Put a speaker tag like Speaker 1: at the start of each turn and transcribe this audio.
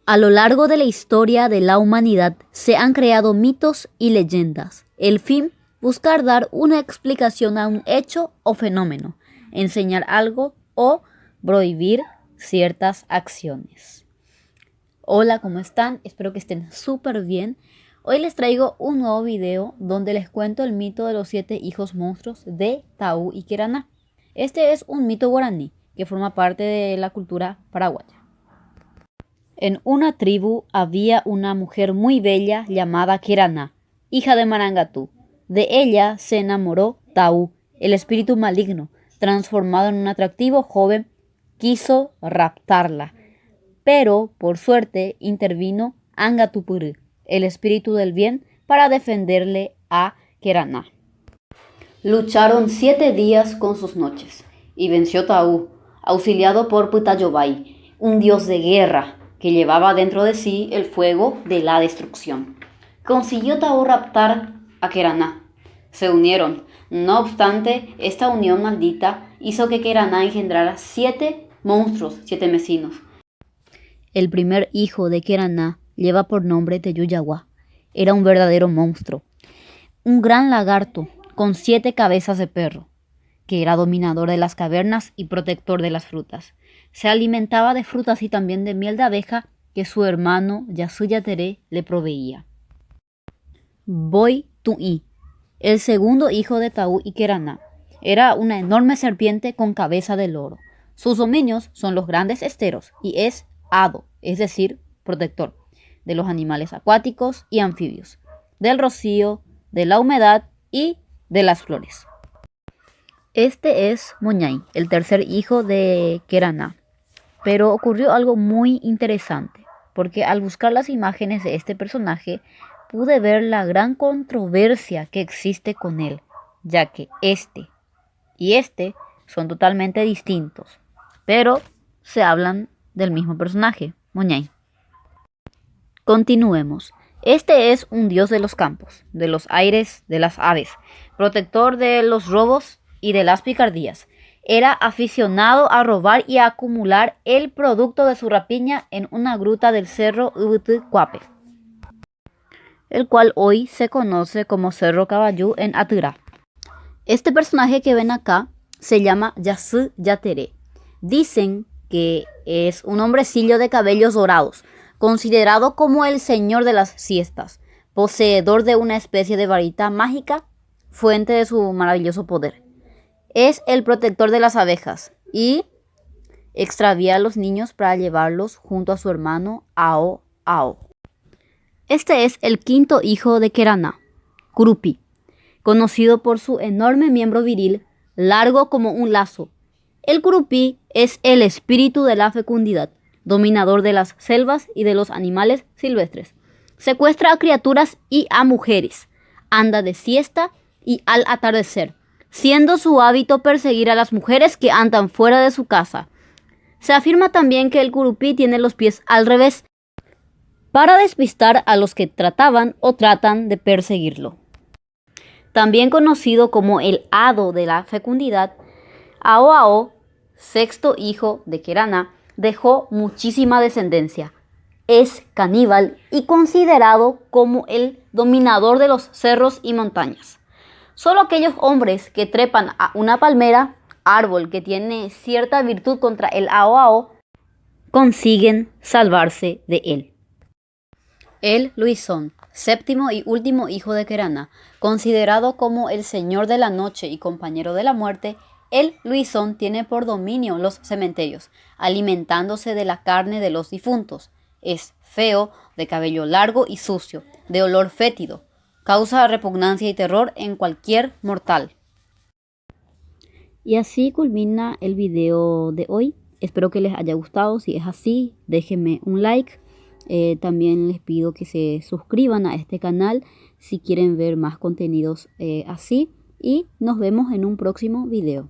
Speaker 1: A lo largo de la historia de la humanidad se han creado mitos y leyendas. El fin, buscar dar una explicación a un hecho o fenómeno, enseñar algo o prohibir ciertas acciones. Hola, ¿cómo están? Espero que estén súper bien. Hoy les traigo un nuevo video donde les cuento el mito de los 7 hijos monstruos de Taú y Queraná. Este es un mito guaraní que forma parte de la cultura paraguaya. En una tribu había una mujer muy bella llamada Queraná, hija de Marangatú. De ella se enamoró Taú, el espíritu maligno, transformado en un atractivo joven, quiso raptarla. Pero, por suerte, intervino Angatupurú, el espíritu del bien, para defenderle a Queraná. Lucharon 7 días con sus noches, y venció Taú, auxiliado por Putayobay, un dios de guerra, que llevaba dentro de sí el fuego de la destrucción. Consiguió Taú raptar a Queraná. Se unieron. No obstante, esta unión maldita hizo que Queraná engendrara 7 monstruos, 7 mesinos. El primer hijo de Queraná lleva por nombre Teyuyaguá. Era un verdadero monstruo. Un gran lagarto con 7 cabezas de perro, que era dominador de las cavernas y protector de las frutas. Se alimentaba de frutas y también de miel de abeja que su hermano Yasuyateré le proveía. Boy Tu'i, el segundo hijo de Taú y Queraná, era una enorme serpiente con cabeza de loro. Sus dominios son los grandes esteros y es hado, es decir, protector de los animales acuáticos y anfibios, del rocío, de la humedad y de las flores. Este es Moñay, el tercer hijo de Queraná. Pero ocurrió algo muy interesante, porque al buscar las imágenes de este personaje, pude ver la gran controversia que existe con él, ya que este y este son totalmente distintos, pero se hablan del mismo personaje, Moñay. Continuemos. Este es un dios de los campos, de los aires, de las aves, protector de los robos y de las picardías. Era aficionado a robar y a acumular el producto de su rapiña en una gruta del cerro Ubutcuape, el cual hoy se conoce como Cerro Caballú en Aturá. Este personaje que ven acá se llama Yasuyateré. Dicen que es un hombrecillo de cabellos dorados, considerado como el señor de las siestas, poseedor de una especie de varita mágica, fuente de su maravilloso poder. Es el protector de las abejas y extravía a los niños para llevarlos junto a su hermano Ao Ao. Este es el quinto hijo de Queraná, Curupí, conocido por su enorme miembro viril, largo como un lazo. El Curupí es el espíritu de la fecundidad, dominador de las selvas y de los animales silvestres. Secuestra a criaturas y a mujeres, anda de siesta y al atardecer, siendo su hábito perseguir a las mujeres que andan fuera de su casa. Se afirma también que el Curupí tiene los pies al revés, para despistar a los que trataban o tratan de perseguirlo. También conocido como el hado de la fecundidad, Ao Ao, sexto hijo de Queraná, dejó muchísima descendencia. Es caníbal y considerado como el dominador de los cerros y montañas. Solo aquellos hombres que trepan a una palmera, árbol que tiene cierta virtud contra el Ao Ao, consiguen salvarse de él. El Luisón, séptimo y último hijo de Queraná, considerado como el señor de la noche y compañero de la muerte, el Luisón tiene por dominio los cementerios, alimentándose de la carne de los difuntos. Es feo, de cabello largo y sucio, de olor fétido. Causa repugnancia y terror en cualquier mortal. Y así culmina el video de hoy. Espero que les haya gustado. Si es así, déjenme un like. También les pido que se suscriban a este canal si quieren ver más contenidos así. Y nos vemos en un próximo video.